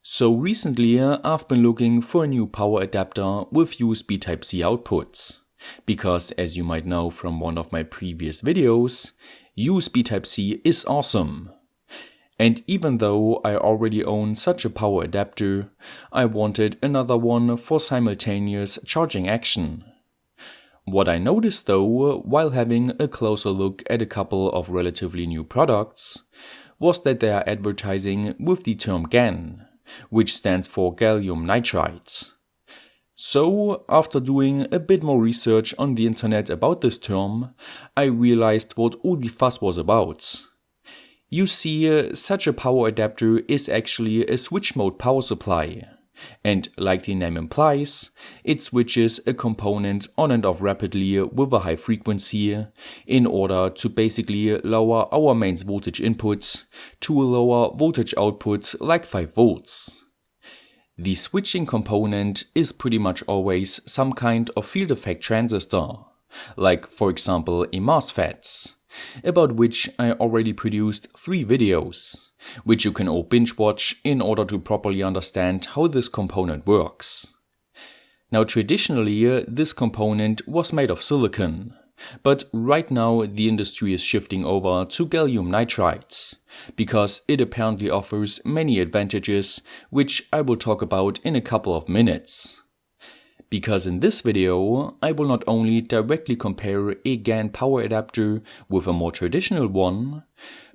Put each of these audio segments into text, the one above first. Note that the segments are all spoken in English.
So recently I've been looking for a new power adapter with USB Type-C outputs, because as you might know from one of my previous videos, USB Type-C is awesome. And even though I already own such a power adapter, I wanted another one for simultaneous charging action. What I noticed though, while having a closer look at a couple of relatively new products, was that they are advertising with the term GaN, which stands for gallium nitride. So, after doing a bit more research on the internet about this term, I realized what all the fuss was about. You see, such a power adapter is actually a switch mode power supply, and like the name implies, it switches a component on and off rapidly with a high frequency in order to basically lower our mains voltage input to a lower voltage output like 5 volts. The switching component is pretty much always some kind of field effect transistor, like for example a MOSFET, about which I already produced 3 videos, which you can all binge watch in order to properly understand how this component works. Now traditionally this component was made of silicon, but right now the industry is shifting over to gallium nitride, because it apparently offers many advantages which I will talk about in a couple of minutes. Because in this video, I will not only directly compare a GaN power adapter with a more traditional one,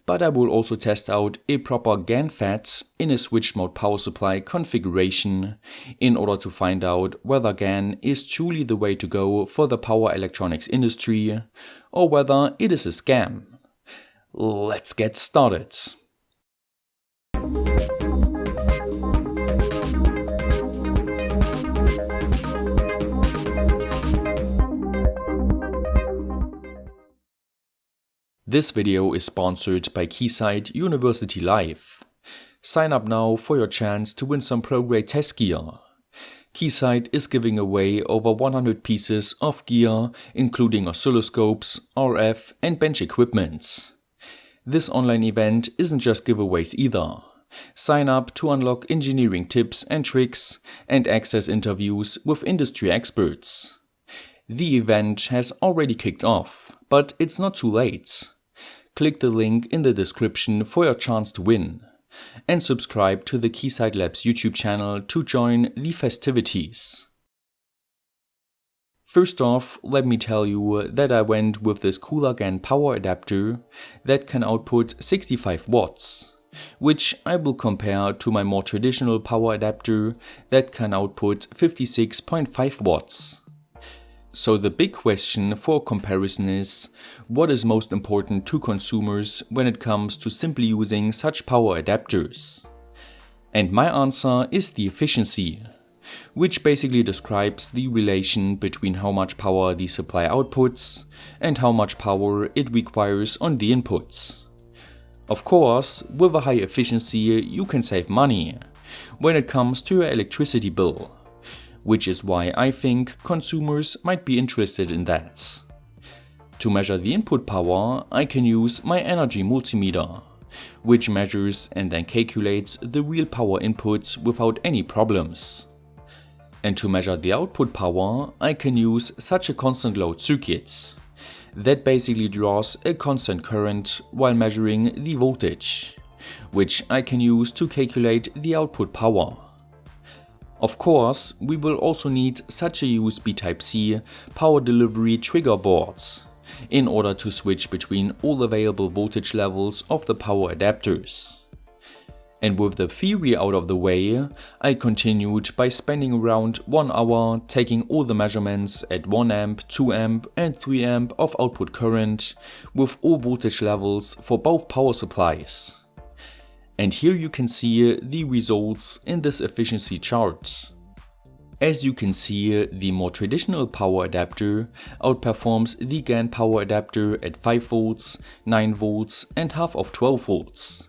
but I will also test out a proper GaN FET in a switch mode power supply configuration in order to find out whether GaN is truly the way to go for the power electronics industry, or whether it is a scam. Let's get started. This video is sponsored by Keysight University Live. Sign up now for your chance to win some pro-grade test gear. Keysight is giving away over 100 pieces of gear, including oscilloscopes, RF and bench equipment. This online event isn't just giveaways either. Sign up to unlock engineering tips and tricks and access interviews with industry experts. The event has already kicked off, but it's not too late. Click the link in the description for your chance to win, and subscribe to the Keysight Labs YouTube channel to join the festivities. First off, let me tell you that I went with this cooler GaN power adapter that can output 65 watts, which I will compare to my more traditional power adapter that can output 56.5 watts. So the big question for comparison is, what is most important to consumers when it comes to simply using such power adapters? And my answer is the efficiency, which basically describes the relation between how much power the supply outputs and how much power it requires on the inputs. Of course, with a high efficiency you can save money when it comes to your electricity bill, which is why I think consumers might be interested in that. To measure the input power, I can use my energy multimeter, which measures and then calculates the real power inputs without any problems. And to measure the output power, I can use such a constant load circuit that basically draws a constant current while measuring the voltage, which I can use to calculate the output power. Of course, we will also need such a USB Type-C power delivery trigger board in order to switch between all available voltage levels of the power adapters. And with the theory out of the way, I continued by spending around 1 hour taking all the measurements at 1 amp, 2 amp and 3 amp of output current with all voltage levels for both power supplies. And here you can see the results in this efficiency chart. As you can see, the more traditional power adapter outperforms the GaN power adapter at 5 volts, 9 volts and half of 12 volts.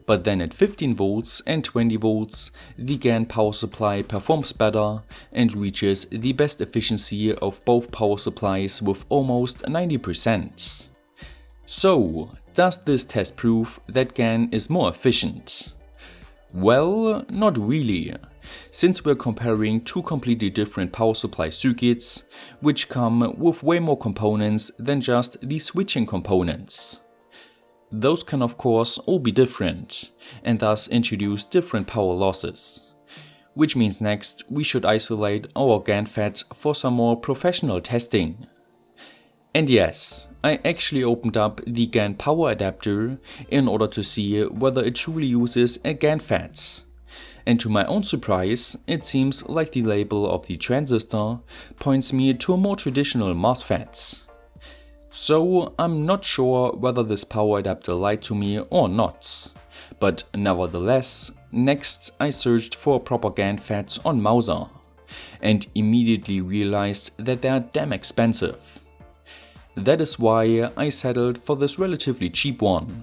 But then at 15 volts and 20 volts, the GaN power supply performs better and reaches the best efficiency of both power supplies with almost 90%. So, does this test prove that GaN is more efficient? Well, not really, since we're comparing two completely different power supply circuits, which come with way more components than just the switching components. Those can of course all be different, and thus introduce different power losses. Which means next we should isolate our GaN FET for some more professional testing. And yes, I actually opened up the GaN Power Adapter in order to see whether it truly uses a GaN FET. And to my own surprise, it seems like the label of the transistor points me to a more traditional MOSFET. So I'm not sure whether this power adapter lied to me or not. But nevertheless, next I searched for proper GaN FETs on Mouser, and immediately realized that they are damn expensive. That is why I settled for this relatively cheap one,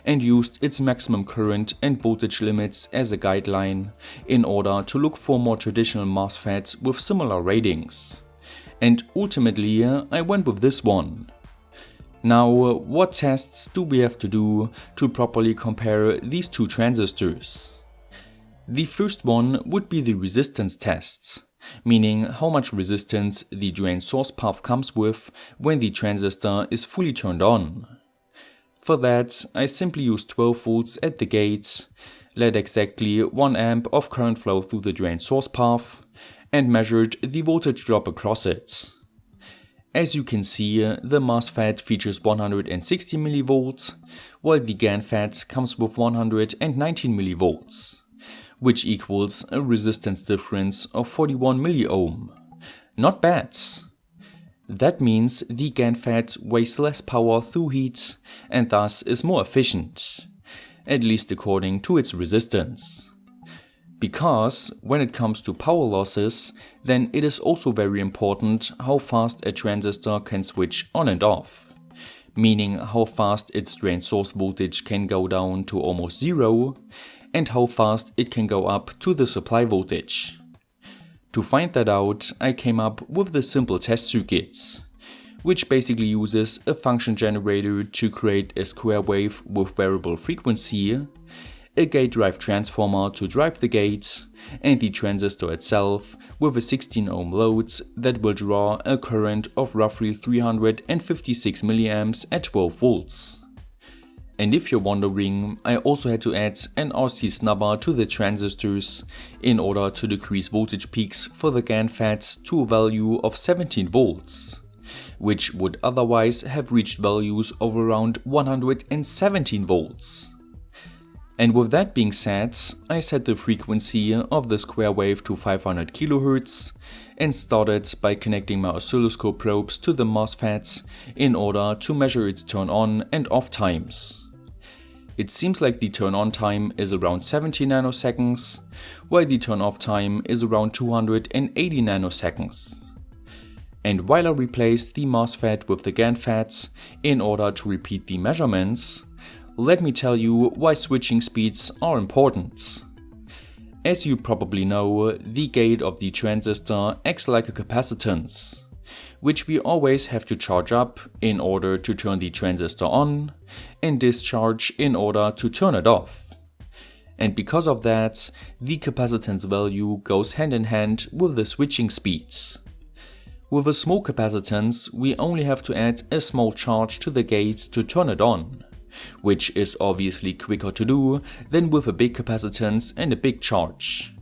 and used its maximum current and voltage limits as a guideline in order to look for more traditional MOSFETs with similar ratings. And ultimately I went with this one. Now, what tests do we have to do to properly compare these two transistors? The first one would be the resistance test, meaning how much resistance the drain source path comes with when the transistor is fully turned on. For that, I simply used 12 volts at the gate, let exactly 1 amp of current flow through the drain source path, and measured the voltage drop across it. As you can see, the MOSFET features 160 mV, while the GaN FET comes with 119 mV, which equals a resistance difference of 41 milliohm. Not bad. That means the GaN FET wastes less power through heat and thus is more efficient, at least according to its resistance. Because when it comes to power losses, then it is also very important how fast a transistor can switch on and off, meaning how fast its drain source voltage can go down to almost zero, and how fast it can go up to the supply voltage. To find that out, I came up with the simple test circuit, which basically uses a function generator to create a square wave with variable frequency, a gate drive transformer to drive the gates, and the transistor itself with a 16 ohm load that will draw a current of roughly 356 milliamps at 12 volts. And if you're wondering, I also had to add an RC snubber to the transistors in order to decrease voltage peaks for the GaN FET to a value of 17 volts, which would otherwise have reached values of around 117 volts. And with that being said, I set the frequency of the square wave to 500 kHz and started by connecting my oscilloscope probes to the MOSFET in order to measure its turn on and off times. It seems like the turn on time is around 70 nanoseconds, while the turn off time is around 280 nanoseconds. And while I replaced the MOSFET with the GaN FET in order to repeat the measurements, let me tell you why switching speeds are important. As you probably know, the gate of the transistor acts like a capacitance, which we always have to charge up in order to turn the transistor on, and discharge in order to turn it off. And because of that, the capacitance value goes hand in hand with the switching speed. With a small capacitance, we only have to add a small charge to the gate to turn it on, which is obviously quicker to do than with a big capacitance and a big charge.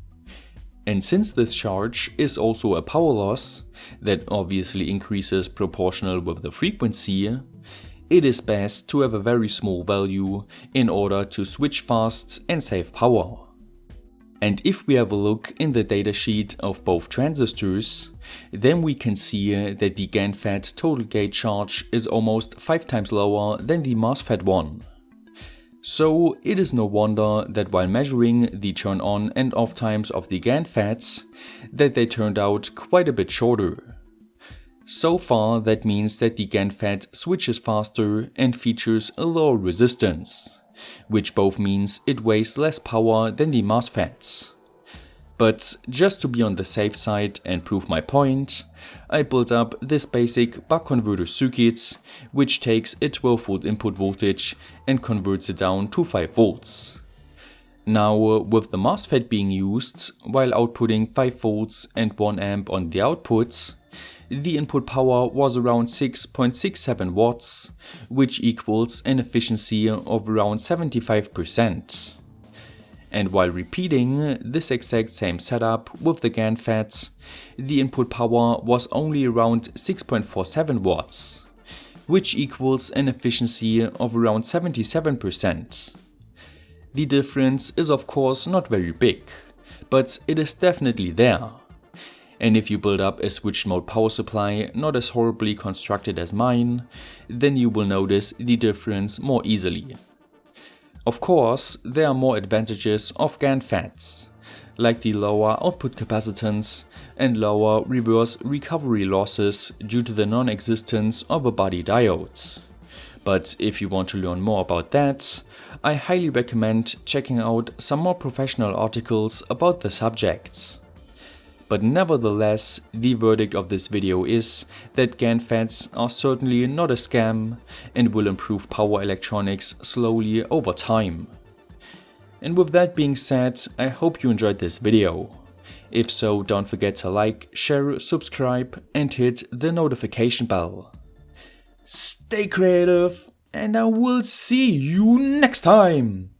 And since this charge is also a power loss that obviously increases proportional with the frequency, it is best to have a very small value in order to switch fast and save power. And if we have a look in the datasheet of both transistors, then we can see that the GaN FET total gate charge is almost 5 times lower than the MOSFET one. So it is no wonder that while measuring the turn on and off times of the GaN FETs, that they turned out quite a bit shorter. So far that means that the GaN FET switches faster and features a lower resistance, which both means it wastes less power than the MOSFETs. But just to be on the safe side and prove my point, I built up this basic buck converter circuit, which takes a 12 volt input voltage and converts it down to 5 volts. Now, with the MOSFET being used, while outputting 5 volts and 1 amp on the output, the input power was around 6.67 watts, which equals an efficiency of around 75%. And while repeating this exact same setup with the GaN FETs, the input power was only around 6.47 watts, which equals an efficiency of around 77%. The difference is of course not very big, but it is definitely there. And if you build up a switched mode power supply not as horribly constructed as mine, then you will notice the difference more easily. Of course, there are more advantages of GaN FETs, like the lower output capacitance and lower reverse recovery losses due to the non-existence of a body diodes. But if you want to learn more about that, I highly recommend checking out some more professional articles about the subject. But nevertheless, the verdict of this video is that GaN FETs are certainly not a scam and will improve power electronics slowly over time. And with that being said, I hope you enjoyed this video. If so, don't forget to like, share, subscribe and hit the notification bell. Stay creative, and I will see you next time!